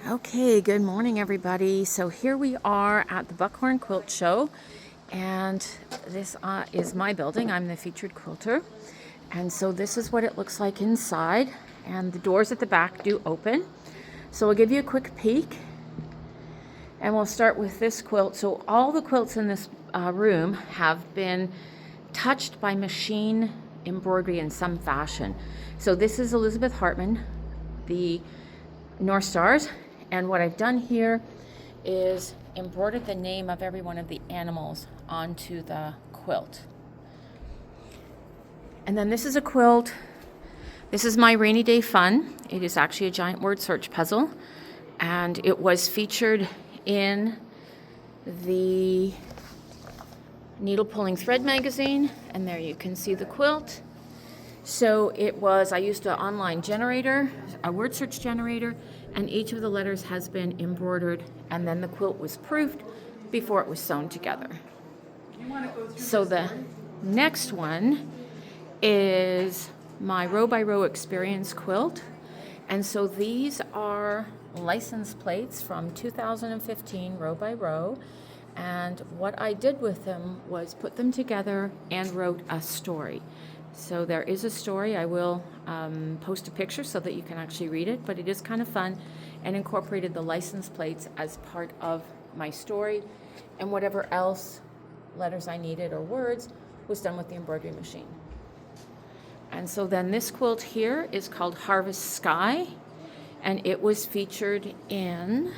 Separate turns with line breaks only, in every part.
Okay, good morning everybody. So here we are at the Buckhorn Quilt Show, and this is my building. I'm the featured quilter, and so this is what it looks like inside, and the doors at the back do open. So I'll give you a quick peek, and we'll start with this quilt. So all the quilts in this room have been touched by machine embroidery in some fashion. So this is Elizabeth Hartman, the North Stars, and what I've done here is embroidered the name of every one of the animals onto the quilt. And then this is a quilt. This is my rainy day fun. It is actually a giant word search puzzle, and it was featured in the Needle Pulling Thread magazine, and there you can see the quilt. So I used an online generator, a word search generator, and each of the letters has been embroidered, and then the quilt was proofed before it was sewn together. So the next one is my row by row experience quilt. And so these are license plates from 2015 row by row. And what I did with them was put them together and wrote a story. So there is a story. I will post a picture so that you can actually read it, but it is kind of fun, and incorporated the license plates as part of my story, and whatever else letters I needed or words was done with the embroidery machine. And so then this quilt here is called Harvest Sky, and it was featured in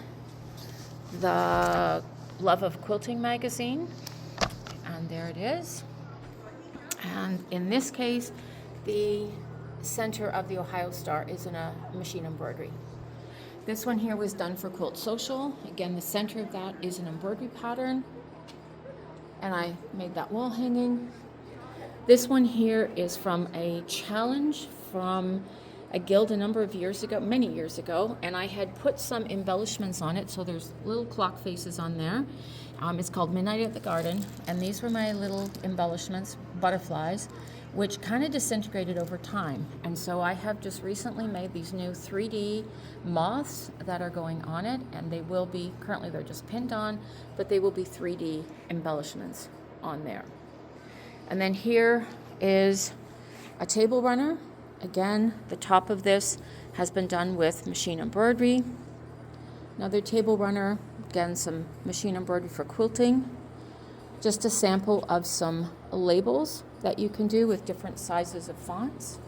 the Love of Quilting magazine, and there it is. And in this case, the center of the Ohio Star is in a machine embroidery. This one here was done for Quilt Social. Again, the center of that is an embroidery pattern, and I made that wall hanging. This one here is from a challenge from a guild a number of years ago, many years ago, and I had put some embellishments on it, so there's little clock faces on there. It's called Midnight at the Garden, and these were my little embellishments, butterflies, which kind of disintegrated over time. And so I have just recently made these new 3D moths that are going on it, and they will be, currently they're just pinned on, but they will be 3D embellishments on there. And then here is a table runner. Again, the top of this has been done with machine embroidery. Another table runner, again, some machine embroidery for quilting. Just a sample of some labels that you can do with different sizes of fonts.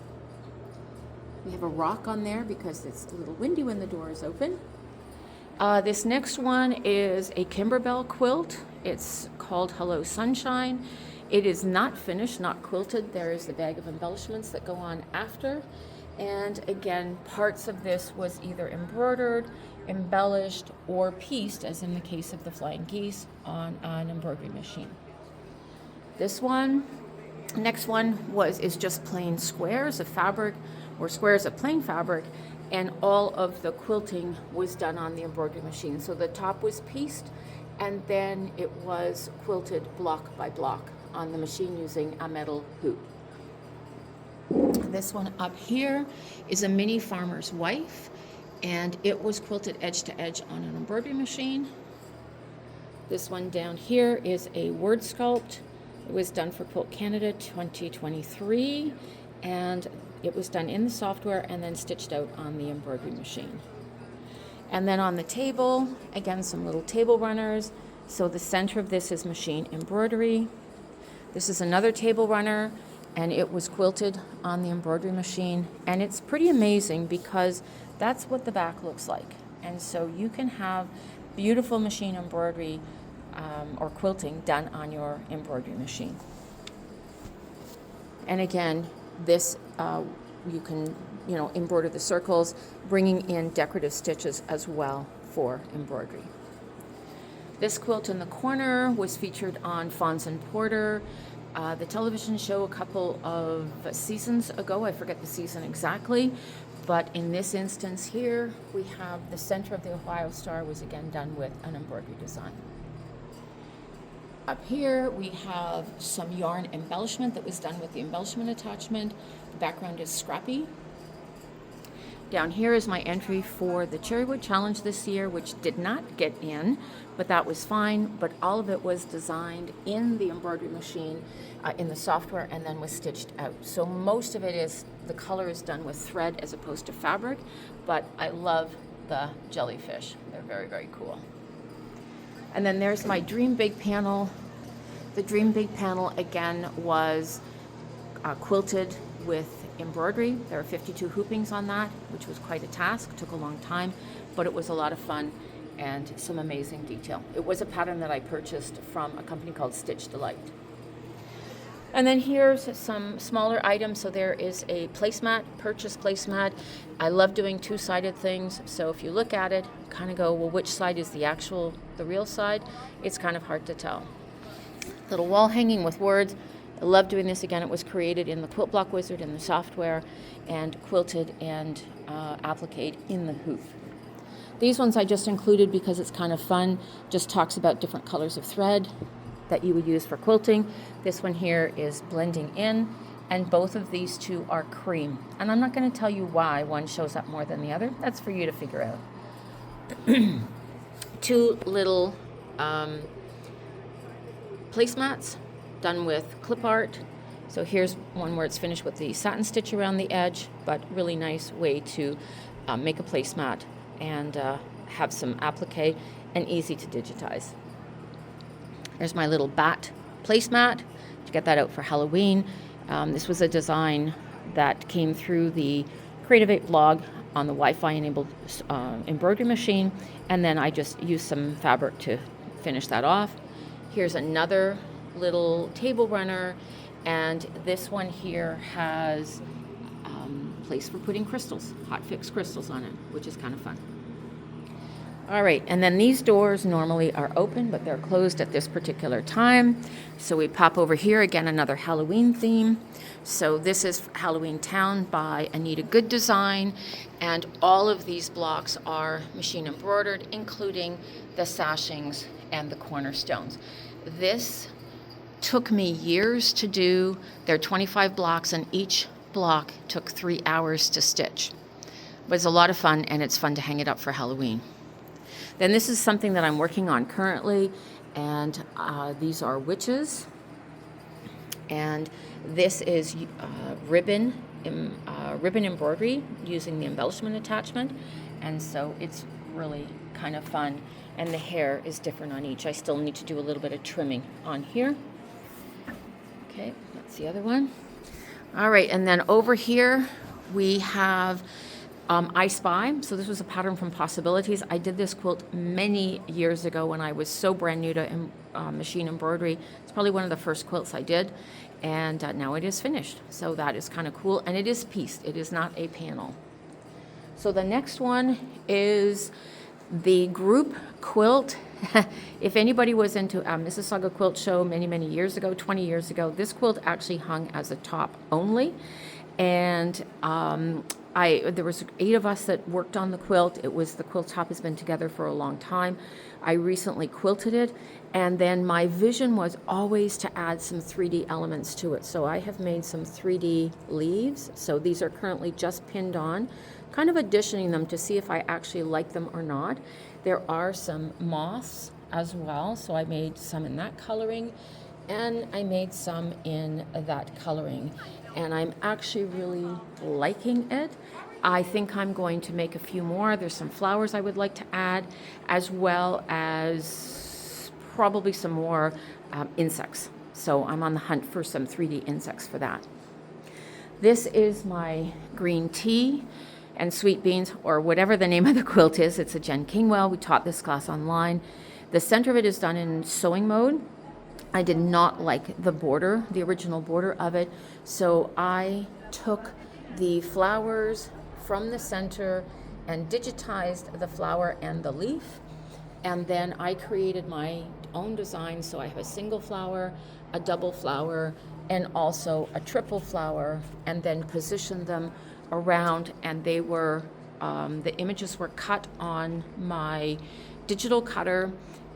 We have a rock on there because it's a little windy when the door is open. This next one is a Kimberbell quilt. It's called Hello Sunshine. It is not finished, not quilted. There is the bag of embellishments that go on after. And again, parts of this was either embroidered, embellished, or pieced, as in the case of the flying geese, on an embroidery machine. This one, next one is just plain squares of fabric, or squares of plain fabric, and all of the quilting was done on the embroidery machine. So the top was pieced, and then it was quilted block by block on the machine using a metal hoop. This one up here is a mini farmer's wife, and it was quilted edge to edge on an embroidery machine. This one down here is a word sculpt. It was done for Quilt Canada 2023, and it was done in the software and then stitched out on the embroidery machine. And then on the table, again, some little table runners. So the center of this is machine embroidery. This is another table runner, and it was quilted on the embroidery machine. And it's pretty amazing because that's what the back looks like. And so you can have beautiful machine embroidery or quilting done on your embroidery machine. And again, this you can embroider the circles, bringing in decorative stitches as well for embroidery. This quilt in the corner was featured on Fons and Porter, the television show a couple of seasons ago. I forget the season exactly, but in this instance here, we have the center of the Ohio Star was again done with an embroidery design. Up here, we have some yarn embellishment that was done with the embellishment attachment. The background is scrappy. Down here is my entry for the Cherrywood Challenge this year, which did not get in, but that was fine. But all of it was designed in the embroidery machine, in the software, and then was stitched out. So most of it is, the color is done with thread as opposed to fabric, but I love the jellyfish. They're very, very cool. And then there's my Dream Big panel. The Dream Big panel, again, was quilted with embroidery. There are 52 hoopings on that, which was quite a task, took a long time, but it was a lot of fun and some amazing detail. It was a pattern that I purchased from a company called Stitch Delight. And then here's some smaller items. So there is a placemat, purchase placemat. I love doing two-sided things. So if you look at it, kind of go, well, which side is the real side? It's kind of hard to tell. Little wall hanging with words. I love doing this. Again, it was created in the Quilt Block Wizard in the software and quilted and appliqued in the hoop. These ones I just included because it's kind of fun. Just talks about different colors of thread that you would use for quilting. This one here is blending in, and both of these two are cream. And I'm not going to tell you why one shows up more than the other. That's for you to figure out. Two little placemats done with clip art. So here's one where it's finished with the satin stitch around the edge, but really nice way to make a placemat and have some applique and easy to digitize. There's my little bat placemat to get that out for Halloween. This was a design that came through the Creative 8 blog on the Wi-Fi enabled embroidery machine, and then I just used some fabric to finish that off. Here's another little table runner, and this one here has place for putting crystals, hot fix crystals on it, which is kind of fun. All right, and then these doors normally are open, but they're closed at this particular time. So we pop over here, again, another Halloween theme. So this is Halloween Town by Anita Good Design, and all of these blocks are machine embroidered, including the sashings and the cornerstones. This took me years to do. There are 25 blocks, and each block took 3 hours to stitch. But it's a lot of fun, and it's fun to hang it up for Halloween. Then this is something that I'm working on currently, and these are witches. And this is ribbon embroidery using the embellishment attachment, and so it's really kind of fun. And the hair is different on each. I still need to do a little bit of trimming on here. Okay, that's the other one. All right, and then over here we have I Spy. So this was a pattern from Possibilities. I did this quilt many years ago when I was so brand new to machine embroidery. It's probably one of the first quilts I did, and now it is finished. So that is kind of cool, and it is pieced. It is not a panel. So the next one is the group quilt. If anybody was into a Mississauga Quilt Show many, many years ago, 20 years ago, this quilt actually hung as a top only. And there was 8 of us that worked on the quilt. The quilt top has been together for a long time. I recently quilted it, and then my vision was always to add some 3D elements to it. So I have made some 3D leaves. So these are currently just pinned on, kind of auditioning them to see if I actually like them or not. There are some moths as well, so I made some in that coloring, and I made some in that coloring, and I'm actually really liking it. I think I'm going to make a few more. There's some flowers I would like to add, as well as probably some more insects. So I'm on the hunt for some 3D insects for that. This is my green tea and sweet beans, or whatever the name of the quilt is. It's a Jen Kingwell. We taught this class online. The center of it is done in sewing mode. I did not like the border, the original border of it, so I took the flowers from the center and digitized the flower and the leaf, and then I created my own design. So I have a single flower, a double flower, and also a triple flower, and then positioned them around, and they were the images were cut on my digital cutter,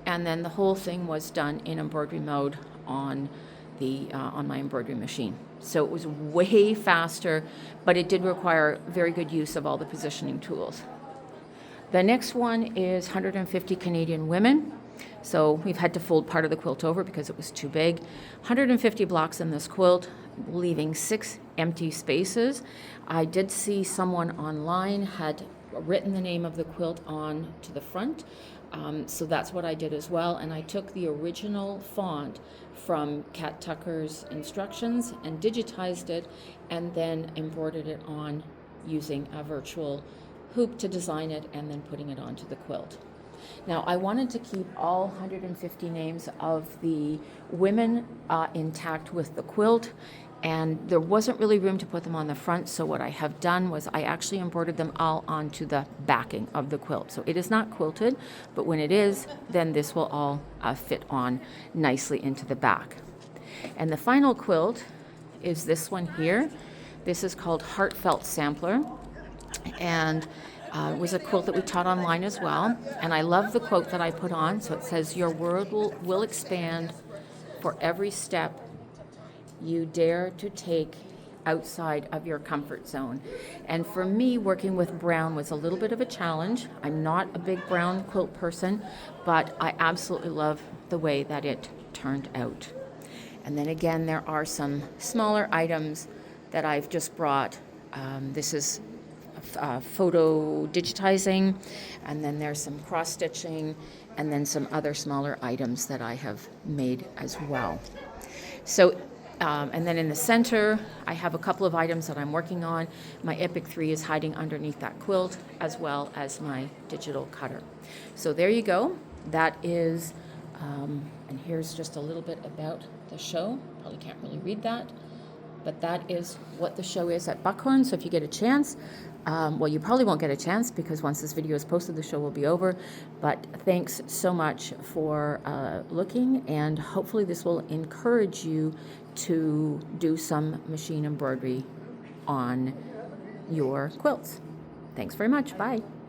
and then the whole thing was done in embroidery mode on my embroidery machine. So it was way faster, but it did require very good use of all the positioning tools. The next one is 150 Canadian women. So we've had to fold part of the quilt over because it was too big. 150 blocks in this quilt, leaving 6 empty spaces. I did see someone online had written the name of the quilt on to the front. So that's what I did as well. And I took the original font from Kat Tucker's instructions and digitized it and then embroidered it on using a virtual hoop to design it and then putting it onto the quilt. Now, I wanted to keep all 150 names of the women intact with the quilt, and there wasn't really room to put them on the front, so what I have done was I actually embroidered them all onto the backing of the quilt. So it is not quilted, but when it is, then this will all fit on nicely into the back. And the final quilt is this one here. This is called Heartfelt Sampler, and it was a quilt that we taught online as well. And I love the quote that I put on. So it says, "Your world will expand for every step you dare to take outside of your comfort zone." And for me, working with brown was a little bit of a challenge. I'm not a big brown quilt person, but I absolutely love the way that it turned out. And then again, there are some smaller items that I've just brought. This is photo digitizing, and then there's some cross stitching, and then some other smaller items that I have made as well. So and then in the center, I have a couple of items that I'm working on. My Epic 3 is hiding underneath that quilt, as well as my digital cutter. So there you go. That is, and here's just a little bit about the show. Probably can't really read that, but that is what the show is at Buckhorn. So if you get a chance, well, you probably won't get a chance because once this video is posted, the show will be over. But thanks so much for looking, and hopefully this will encourage you to do some machine embroidery on your quilts. Thanks very much. Bye.